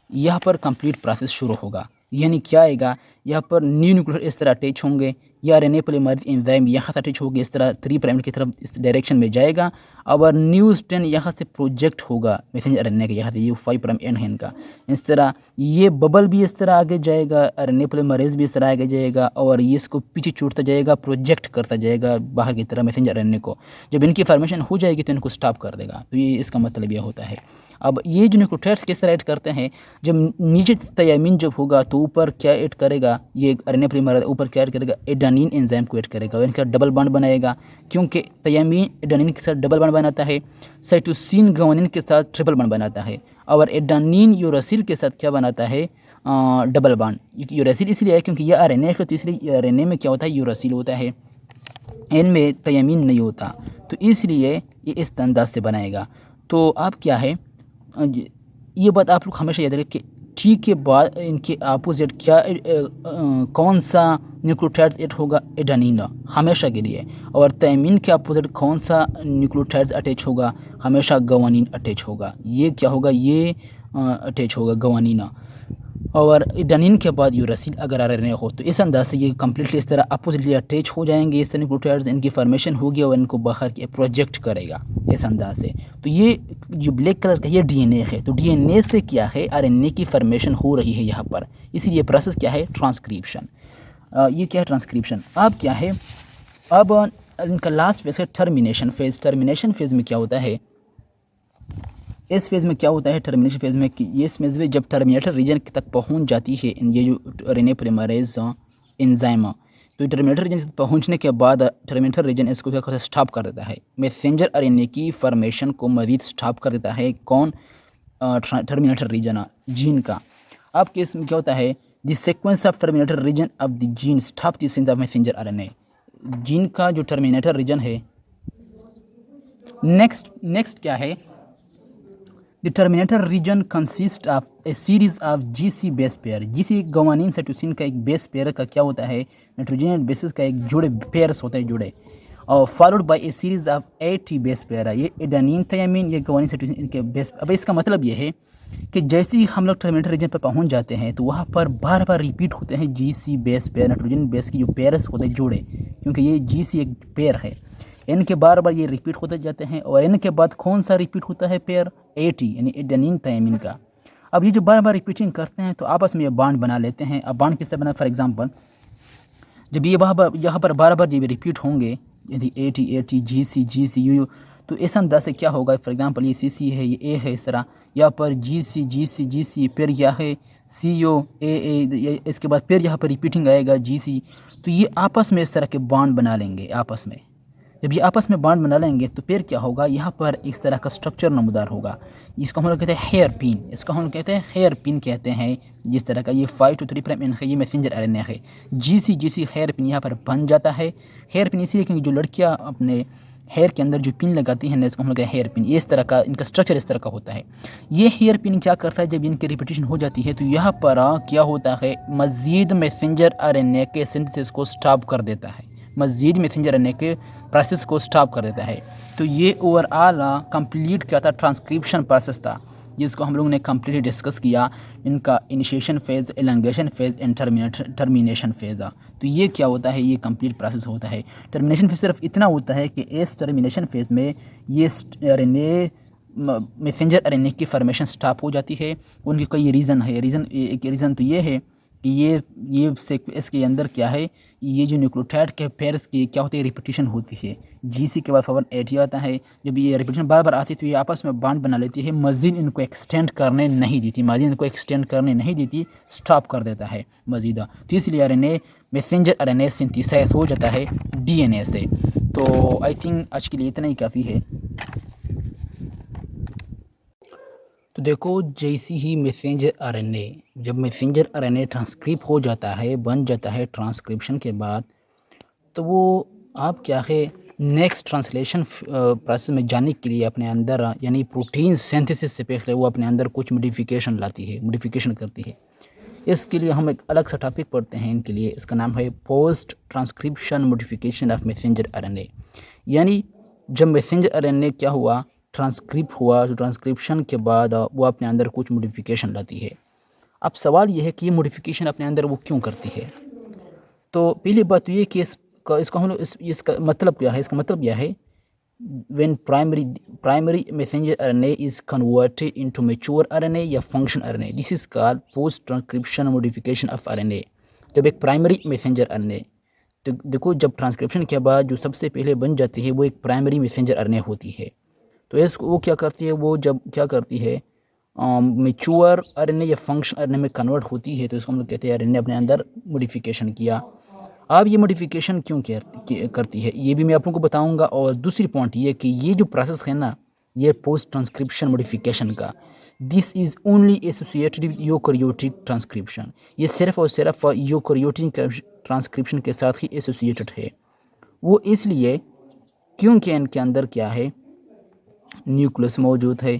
यहाँ पर कंप्लीट प्रोसेस शुरू होगा। यानी क्या आएगा, यहाँ पर न्यू न्यूक्लियोटाइड इस तरह अटैच होंगे, या आरएनए पॉलीमरेज एंजाइम यहाँ से अटैच होगी, इस तरह 3 प्राइमर की तरफ इस डायरेक्शन में जाएगा, और न्यू स्ट्रैंड यहाँ से प्रोजेक्ट होगा मैसेंजर आरएनए का, यहाँ से ये 5 प्राइम एंड है इनका, इस तरह ये बबल भी इस तरह आगे जाएगा, आरएनए पॉलीमरेज भी इस तरह आगे जाएगा, और ये इसको पीछे छूटता जाएगा, प्रोजेक्ट करता जाएगा बाहर की तरह मैसेंजर आरएनए को। जब इनकी फॉर्मेशन हो जाएगी तो इनको स्टॉप कर देगा। तो ये इसका मतलब यह होता है। अब ये जो न्यूक्लियोटाइड्स किस तरह ऐड करते हैं, जब नीचे थायमिन जब होगा तो ऊपर क्या ऐड करेगा, ये आरएनए पॉलीमरेज ऊपर क्या ऐड करेगा, एडेनिन एंजाइम को ऐड करेगा, और इनका डबल बॉन्ड बनाएगा, क्योंकि थायमिन एडेनिन के साथ डबल बॉन्ड बनाता है, साइटोसिन गुआनिन के साथ ट्रिपल बॉन्ड बनाता है, और एडेनिन यूरासिल के साथ क्या बनाता है, डबल बॉन्ड। यूरासिल इसलिए है क्योंकि यह आरएनए है, तो इसलिए आरएनए में क्या होता है, यूरासिल होता है, इनमें थायमिन नहीं होता, तो इसलिए ये इस अंदाज से बनाएगा। तो अब क्या है, ये बात आप लोग हमेशा याद रखें कि ठीक के बाद इनके अपोजिट क्या कौन सा न्यूक्लियोटाइड्स ऐड होगा, एडेनिन, हमेशा के लिए। और थायमिन के अपोजिट कौन सा न्यूक्लियोटाइड्स अटैच होगा, हमेशा गुआनिन अटैच होगा। ये क्या होगा, ये अटैच होगा गुआनिन, और एडेनिन के बाद यूरासिल अगर आरएनए हो, तो इस अंदाज से ये कम्प्लीटली इस तरह अपोजिटली अटैच हो जाएंगे, इस तरह न्यूक्लियोटाइड्स, इनकी फॉर्मेशन होगी और इनको बाहर के प्रोजेक्ट करेगा इस अंदाज से। तो ये जो ब्लैक कलर का ये डीएनए है, तो डीएनए से क्या है, आरएनए की फॉर्मेशन हो रही है यहाँ पर, इसीलिए प्रोसेस क्या है, ट्रांसक्रिप्शन। ये क्या है, ट्रांसक्रिप्शन। अब क्या है, अब इनका लास्ट फेज है टर्मिनेशन फेज। टर्मिनेशन फेज में क्या होता है, इस फेज़ में क्या होता है, टर्मिनेशन फेज़ में कि ये इस फेज़ में जब टर्मिनेटर रीजन तक पहुंच जाती है ये जो आरएनए पॉलीमरेज एंजाइम, तो टर्मिनेटर रीजन तक पहुंचने के बाद टर्मिनेटर रीजन इसको क्या करता है, स्टॉप कर देता है, मैसेंजर आरएनए की फॉर्मेशन को मज़ीद स्टॉप कर देता है। कौन, टर्मिनेटर रीजन जीन का। अब केस में क्या होता है, the sequence of terminator region of the gene stop the sense of messenger RNA. Gene का जो टर्मिनेटर रीजन है, नेक्स्ट क्या है, the terminator region consist of a series of GC base pair. GC guanine cytosine का एक बेस पेयर का क्या होता है, नाइट्रोजन बेसिस का एक जुड़े पेयर्स होता है जुड़े, और followed by A series of eighty base pair. ये एडेनिन थायामीन, ये गवानीन साइटोसिन इनके बेस। अब इसका मतलब ये है कि जैसे ही हम लोग टर्मिनेटर रीजन पर पहुंच जाते हैं तो वहाँ पर बार बार रिपीट होते हैं GC base pair, nitrogen base की जो पेयर्स होते हैं जोड़े, क्योंकि ये जीसी एक पेयर है, इनके बार बार ये रिपीट होते जाते हैं। और इनके बाद कौन सा रिपीट होता है पेयर, एटी यानी एडेनिन थायामीन का। अब ये जो बार बार रिपीटिंग करते हैं तो आपस में ये बॉन्ड बना लेते हैं। अब बॉन्ड किस तरह बना, फॉर एग्जांपल जब ये यहाँ पर बार बार जब रिपीट होंगे, यदि A T A T G C U, तो इस अंदाज से क्या होगा, फॉर एग्जांपल ये सी सी है, ये ए है, इस तरह यहाँ पर जी सी, फिर यह है सी ओ ए, इसके बाद फिर यहाँ पर रिपीटिंग आएगा जी सी। तो ये आपस में इस तरह के बॉन्ड बना लेंगे आपस में। जब ये आपस में बॉन्ड बना लेंगे तो फिर क्या होगा, यहाँ पर इस तरह का स्ट्रक्चर नमूदार होगा। इसको हम लोग कहते हैं हेयर पिन, इसको हम लोग कहते हैं हेयर पिन कहते हैं। जिस तरह का ये 5 to 3 प्राइम है, ये मैसेंजर आरएनए है। जीसी हेयर पिन यहाँ पर बन जाता है। हेयर पिन इसीलिए क्योंकि जो लड़कियाँ अपने हेयर के अंदर जो पिन लगाती हैं, इसको हम लोग हेयर पिन, ये इस तरह का इनका स्ट्रक्चर इस तरह का होता है। ये हेयर पिन क्या करता है, जब इनकी रिपीटेशन हो जाती है तो यहाँ पर क्या होता है, मज़ीद मैसेंजर आरएनए के सिंथेसिस को स्टॉप कर देता है, मज़ीद मैसेंजर आरएनए के प्रोसेस को स्टॉप कर देता है। तो ये ओवरऑल कंप्लीट क्या था, ट्रांसक्रिप्शन प्रोसेस था, जिसको हम लोगों ने कंप्लीटली डिस्कस किया। इनका initiation phase, elongation phase and termination phase. तो ये क्या होता है, ये कंप्लीट प्रोसेस होता है। टर्मिनेशन फेज़ सिर्फ इतना होता है कि इस टर्मिनेशन फेज़ में ये आरएनए मैसेंजर आरएनए की फॉर्मेशन स्टॉप हो जाती है। उनकी कई रीज़न है, एक रीज़न तो ये है कि ये इसके अंदर क्या है, ये जो न्यूक्लियोटाइड के पेयर्स की क्या होती है, रिपीटिशन होती है। जीसी के बाद फॉरवर्ड एटी आता है। जब ये रिपीटिशन बार बार आती है तो ये आपस में बॉन्ड बना लेती है, मज़ीद इनको एक्सटेंड करने नहीं देती, स्टॉप कर देता है मज़ीद। तो इसलिए आरएनए मैसेंजर आरएनए सिंथेसाइज हो जाता है डीएनए से। तो आई थिंक आज के लिए इतना ही काफ़ी है। तो देखो, जैसी ही मैसेंजर आरएनए, जब मैसेंजर आरएनए ट्रांसक्रिप्ट हो जाता है, बन जाता है ट्रांसक्रिप्शन के बाद, तो वो आप क्या है, नेक्स्ट ट्रांसलेशन प्रोसेस में जाने के लिए अपने अंदर यानी प्रोटीन सिंथेसिस से पहले वो अपने अंदर कुछ मॉडिफिकेशन करती है। इसके लिए हम एक अलग सा टॉपिक पढ़ते हैं इनके लिए, इसका नाम है post transcription modification of messenger RNA. यानी जब मैसेंजर आरएनए क्या हुआ, ट्रांसक्रिप्ट हुआ, तो ट्रांसक्रिप्शन के बाद वो अपने अंदर कुछ मॉडिफिकेशन लाती है। अब सवाल ये है कि ये मॉडिफिकेशन अपने अंदर वो क्यों करती है। तो पहली बात तो ये कि इसका हम लोग इसका मतलब क्या है, इसका मतलब यह है, when primary messenger RNA is converted into mature RNA या function RNA, this is called post transcription modification of RNA। जब एक प्राइमरी मैसेंजर RNA, तो देखो जब ट्रांसक्रिप्शन के बाद जो सबसे पहले बन जाती है वो एक प्राइमरी मैसेंजर RNA होती है। तो इसको वो क्या करती है, वो जब क्या करती है, मेच्योर आरएनए या फंक्शन आरएनए में कन्वर्ट होती है, तो इसको हम लोग कहते हैं आरएनए अपने अंदर मॉडिफिकेशन किया। अब ये मॉडिफिकेशन क्यों करती है, ये भी मैं आप लोगों को बताऊंगा। और दूसरी पॉइंट ये कि ये जो प्रोसेस है ना, ये पोस्ट ट्रांसक्रिप्शन मॉडिफिकेशन का, this is only associated with eukaryotic transcription. ये सिर्फ और सिर्फ यूकैरियोटिक ट्रांसक्रिप्शन के साथ ही एसोसिएटेड है। वो इसलिए क्योंकि इनके अंदर क्या है, न्यूक्लियस मौजूद है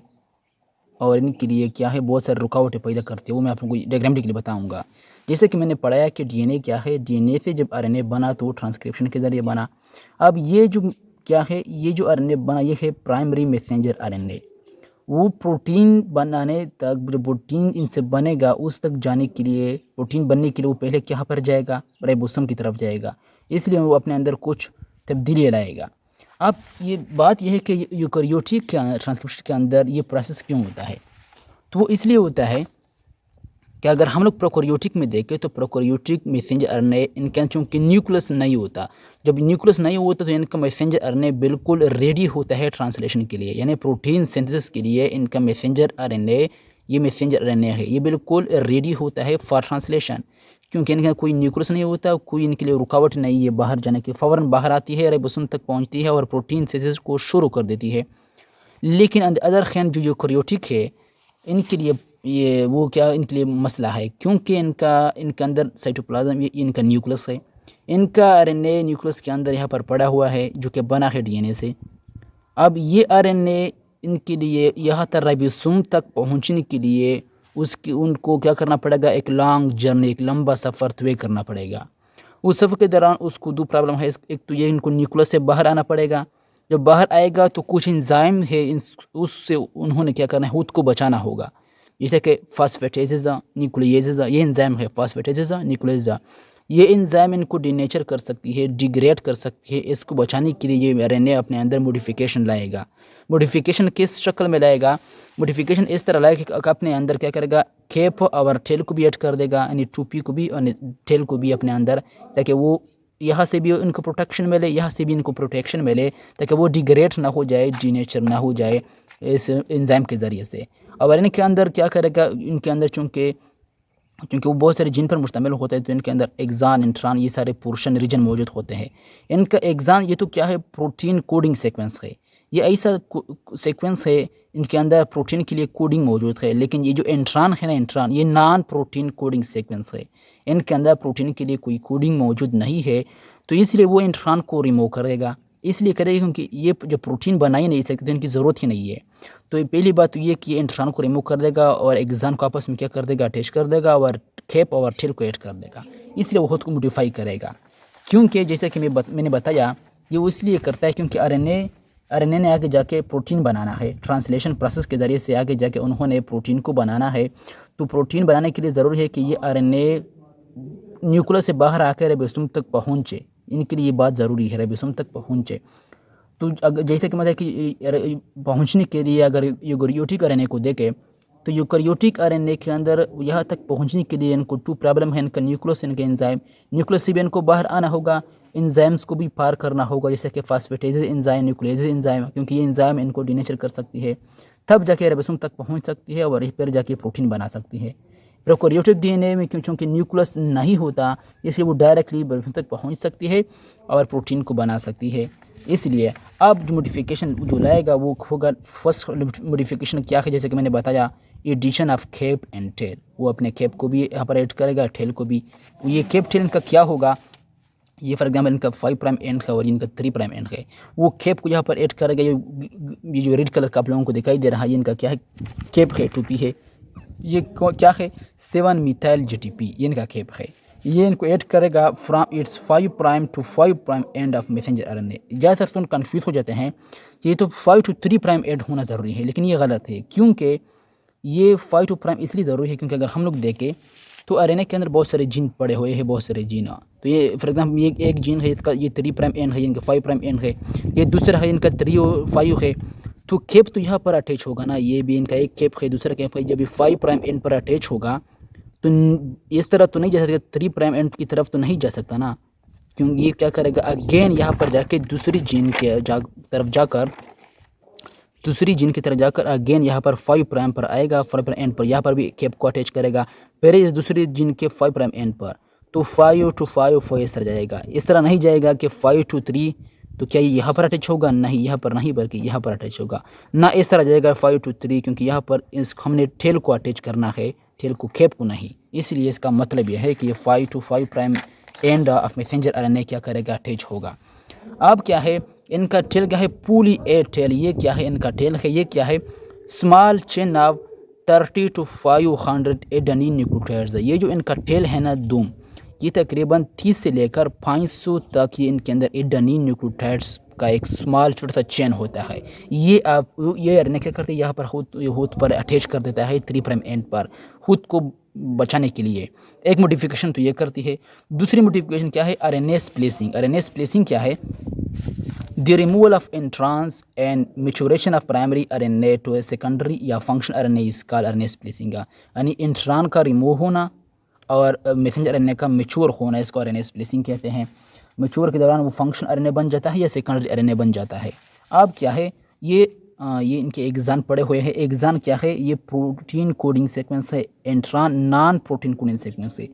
और इनके लिए क्या है, बहुत सारे रुकावटें पैदा करती है। वो मैं आप लोगों को डायग्रामेटिकली बताऊंगा। जैसे कि मैंने पढ़ाया कि डीएनए क्या है, डीएनए से जब आरएनए बना तो ट्रांसक्रिप्शन के ज़रिए बना। अब ये जो क्या है, ये जो आरएनए बना, ये है प्राइमरी मैसेंजर आरएनए। वो प्रोटीन बनाने तक, जो प्रोटीन इनसे बनेगा उस तक जाने के लिए, प्रोटीन बनने के लिए वो पहले क्या पर जाएगा, राइबोसोम की तरफ जाएगा। इसलिए वो अपने अंदर कुछ तब्दीली लाएगा। अब ये बात यह है कि यूकैरियोटिक ट्रांसक्रिप्शन के अंदर ये प्रोसेस क्यों होता है, तो वो इसलिए होता है कि अगर हम लोग प्रोकैरियोटिक में देखें तो प्रोकैरियोटिक मैसेंजर आरएनए इनका चूँकि न्यूक्लियस नहीं होता, जब न्यूक्लियस नहीं होता तो इनका मैसेंजर आरएनए बिल्कुल रेडी होता है ट्रांसलेशन के लिए, यानी प्रोटीन सिंथेसिस के लिए इनका मैसेंजर आरएनए, ये मैसेंजर आरएनए है, ये बिल्कुल रेडी होता है फॉर ट्रांसलेशन। क्योंकि इनका कोई न्यूक्लियस नहीं होता, कोई इनके लिए रुकावट नहीं है बाहर जाने की, फ़ौरन बाहर आती है, राइबोसोम तक पहुंचती है और प्रोटीन सिंथेसिस को शुरू कर देती है। लेकिन अदर खैन जो यूकैरियोटिक है, इनके लिए ये वो क्या, इनके लिए मसला है, क्योंकि इनके अंदर साइटोप्लाज्म, ये इनका न्यूक्लियस है, इनका आरएनए न्यूक्लियस के अंदर यहाँ पर पड़ा हुआ है जो कि बना है डीएनए से। अब ये आरएनए इनके लिए यहाँ तक राइबोसोम तक पहुँचने के लिए उनको क्या करना पड़ेगा, एक लॉन्ग जर्नी, एक लंबा सफ़र तय करना पड़ेगा। उस सफ़र के दौरान उसको दो प्रॉब्लम है। एक तो ये इनको न्यूक्लियस से बाहर आना पड़ेगा। जब बाहर आएगा तो कुछ एंजाइम है उससे उन्होंने क्या करना है, खुद को बचाना होगा। जैसे कि फास्फेटेजेस, न्यूक्लियेजेस, ये एंजाइम है फास्फेटेजेस, न्यूक्लियेजेस। ये एंजाइम इनको डिनेचर कर सकती है, डिग्रेड कर सकती है। इसको बचाने के लिए ये आरएनए अपने अंदर मॉडिफिकेशन लाएगा। मॉडिफिकेशन किस शक्ल में लाएगा? मॉडिफिकेशन इस तरह लाएगा कि अपने अंदर क्या करेगा, कैप और टेल को भी ऐड कर देगा, यानी टोपी को भी और टेल को भी अपने अंदर, ताकि वो यहाँ से भी इनको प्रोटेक्शन मिले, यहाँ से भी इनको प्रोटेक्शन मिले, ताकि वो डिग्रेड ना हो जाए, डिनेचर ना हो जाए इस एंजाइम के ज़रिए से। और इनके अंदर क्या करेगा, इनके अंदर चूँकि वो बहुत सारे जीन पर मुश्तमिल होते हैं, तो इनके अंदर एक्सान, इंट्रॉन, ये सारे पोर्शन रीजन मौजूद होते हैं। इनका एक्सान ये तो क्या है, प्रोटीन कोडिंग सीक्वेंस है। ये ऐसा सीक्वेंस है, इनके अंदर प्रोटीन के लिए कोडिंग मौजूद है। लेकिन ये जो इंट्रॉन है ना, इंट्रॉन ये नॉन प्रोटीन कोडिंग सीक्वेंस है। इनके अंदर प्रोटीन के लिए कोई कोडिंग मौजूद नहीं है, तो इसलिए वो इंट्रॉन को रिमूव करेगा। इसलिए करेगा क्योंकि ये जो प्रोटीन बना ही नहीं सकते, इनकी ज़रूरत ही नहीं है। तो पहली बात तो ये कि ये इंट्रॉन को रिमूव कर देगा और एक्सान को आपस में क्या कर देगा, अटैच कर देगा, और कैप और टेल को ऐड कर देगा। इसलिए वो खुद को मॉडिफाई करेगा। क्योंकि जैसे कि मैंने बताया, ये वो इसलिए करता है क्योंकि आरएनए ने आगे जाके प्रोटीन बनाना है। ट्रांसलेशन प्रोसेस के ज़रिए से आगे जाके उन्होंने प्रोटीन को बनाना है। तो प्रोटीन बनाने के लिए ज़रूरी है कि ये आरएनए न्यूक्लियस से बाहर आकर राइबोसोम तक पहुँचे। इनके लिए ये बात ज़रूरी है, राइबोसोम तक पहुँचे। तो अगर जैसे कि मतलब कि पहुँचने के लिए अगर यूकेरियोटिक आरएनए को देखें, तो यूकेरियोटिक आरएनए के अंदर यहाँ तक पहुँचने के लिए इनको टू प्रॉब्लम है। इनका न्यूक्लियस, इनका एंजाइम। न्यूक्लियस से भी इनको बाहर आना होगा, एंजाइम्स को भी पार करना होगा, जैसे कि फास्फेटेजेस एंजाइम, न्यूक्लियेजेस एंजाइम, क्योंकि ये एंजाइम इनको डिनेचर कर सकती है। तब जाके राइबोसोम तक पहुँच सकती है और फिर जाके प्रोटीन बना सकती है। प्रोकैरियोटिक डीएनए में क्योंकि न्यूक्लियस नहीं होता, इसलिए वो डायरेक्टली राइबोसोम तक पहुँच सकती है और प्रोटीन को बना सकती है। इसलिए अब जो मॉडिफिकेशन जो लाएगा वो होगा, फर्स्ट मॉडिफिकेशन क्या है, जैसे कि मैंने बताया, addition of cap and tail. वो अपने कैप को भी यहाँ पर ऐड करेगा, टेल को भी। ये कैप टेल इनका क्या होगा, ये फॉर एग्जाम्पल इनका 5 प्राइम एंड है और इनका 3 प्राइम एंड है। वो कैप को यहाँ पर ऐड करेगा। ये जो रेड कलर का आप लोगों को दिखाई दे रहा है, ये इनका क्या है, कैप है, टोपी है। ये क्या है, 7 मिथाइल जीटीपी, ये इनका कैप है। ये इनको ऐड करेगा from its 5 prime to 5 prime end of messenger RNA. ज़्यादातर स्टूडेंट कन्फ्यूज हो जाते हैं कि ये तो 5 टू 3 प्राइम ऐड होना ज़रूरी है, लेकिन ये गलत है। क्योंकि ये 5 टू प्राइम इसलिए ज़रूरी है क्योंकि अगर हम लोग देखें तो आरएनए के अंदर बहुत सारे जीन पड़े हुए हैं, बहुत सारे जीन। तो ये फॉर एग्जाम्पल ये एक जीन है, इसका ये 3 प्राइम एंड है, इनका 5 प्राइम एंड है। ये दूसरा है, इनका 3 और 5 है। तो कैप तो यहाँ पर अटैच होगा ना, ये भी इनका एक कैप है, दूसरा कैप है। जब ये 5 प्राइम एंड पर अटैच होगा तो इस तरह तो नहीं जा सकता, 3 प्राइम एंड की तरफ तो नहीं जा सकता ना, क्योंकि ये क्या करेगा, अगेन यहाँ पर जाके दूसरी जीन के तरफ जाकर, दूसरी जीन की तरफ जाकर अगेन यहाँ पर 5 प्राइम पर आएगा, 5 प्राइम एंड पर यहाँ पर भी कैप को अटैच करेगा, फिर इस दूसरी जीन के 5 प्राइम एंड पर। तो 5 टू 5 इस तरह जाएगा। इस तरह नहीं जाएगा कि 5 टू 3, तो क्या ये यहाँ पर अटैच होगा, नहीं यहाँ पर नहीं, बल्कि यहाँ पर अटैच होगा ना। इस तरह जाएगा 5 टू 3, क्योंकि यहाँ पर हमने टेल को अटैच करना है, टेल को, कैप को नहीं। इसलिए इसका मतलब यह है कि ये 5 to 5 prime end of messenger RNA क्या करेगा, अटैच होगा। अब क्या है इनका टेल, क्या है, पूली ए टेल। ये क्या है, इनका टेल है। ये क्या है, small chain of 30 to 500 adenine nucleotides. ये जो इनका टेल है ना दूम, ये तकरीबन 30 से लेकर 500 तक ये इनके अंदर एडेनिन न्यूक्लियोटाइड्स का एक स्मॉल छोटा सा चेन होता है। ये आरएनए क्या करते हैं, यहाँ पर खुद पर अटैच कर देता है 3 प्राइम एंड पर, खुद को बचाने के लिए। एक मॉडिफिकेशन तो ये करती है। दूसरी मॉडिफिकेशन क्या है, आरएनए स्प्लिसिंग। आरएनए स्प्लिसिंग क्या है, the removal of introns and maturation of primary RNA to a secondary या function RNA is called RNA splicing. यानी इंट्रान का रिमूव होना और मैसेंजर आरएनए का मैच्योर होना, इसको आरएनए स्प्लिसिंग कहते हैं। मैच्योर के दौरान वो फंक्शन आरएनए बन जाता है या सेकेंडरी आरएनए बन जाता है। अब क्या है, ये इनके एक्सान पड़े हुए हैं। एक्सान क्या है, ये प्रोटीन कोडिंग सीक्वेंस है। इंट्रान नॉन प्रोटीन कोडिंग सीक्वेंस है।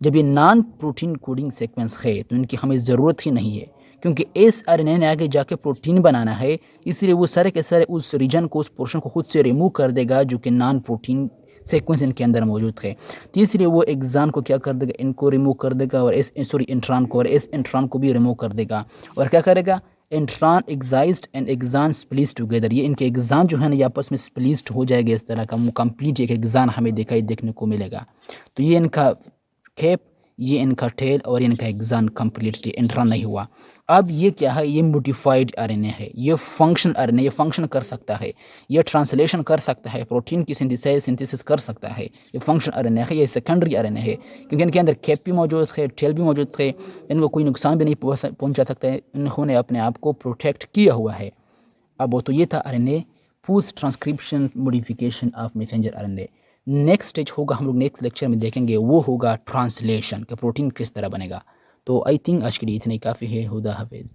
जब ये नॉन प्रोटीन कोडिंग सीक्वेंस है तो इनकी हमें ज़रूरत ही नहीं है, क्योंकि इस आरएनए ने आगे जाके प्रोटीन बनाना है। इसलिए वो सारे के सारे उस रीजन को, उस पोर्शन को खुद से रिमूव कर देगा जो कि नॉन प्रोटीन सीक्वेंस इनके अंदर मौजूद है। तो इसलिए वो एक्सान को क्या कर देगा, इनको रिमूव कर देगा, और इंट्रान को, और इस इंट्रान को भी रिमूव कर देगा। और क्या करेगा, इंट्रान एक्साइज्ड एंड एक्सान स्प्लिस टुगेदर, ये इनके एग्जान जो है ना ये आपस में स्प्लिस्ड हो जाएगा, इस तरह का कंप्लीट एक एग्जान हमें देखने को मिलेगा। तो ये इनका कैप, ये इनका टेल और इनका एग्जान कम्प्लीटली इंट्रान नहीं हुआ। अब ये क्या है, ये मोडिफाइड आरएनए है, ये फंक्शन आरएनए, ये फंक्शन कर सकता है, ये ट्रांसलेशन कर सकता है, प्रोटीन की सिंथेसिस कर सकता है, ये फंक्शन आरएनए है, ये सेकेंडरी आरएनए है, क्योंकि इनके अंदर कैप भी मौजूद है, टेल भी मौजूद है, इनको कोई नुकसान भी नहीं पहुंचा सकता है, इन्होंने अपने आप को प्रोटेक्ट किया हुआ है। अब वो तो ये था RNA post transcription modification of messenger RNA. Next stage होगा, हम लोग नेक्स्ट लेक्चर में देखेंगे, वो होगा ट्रांसलेशन, कि प्रोटीन किस तरह बनेगा। तो आई थिंक आज के लिए इतना ही काफ़ी है। खुदा हाफिज़।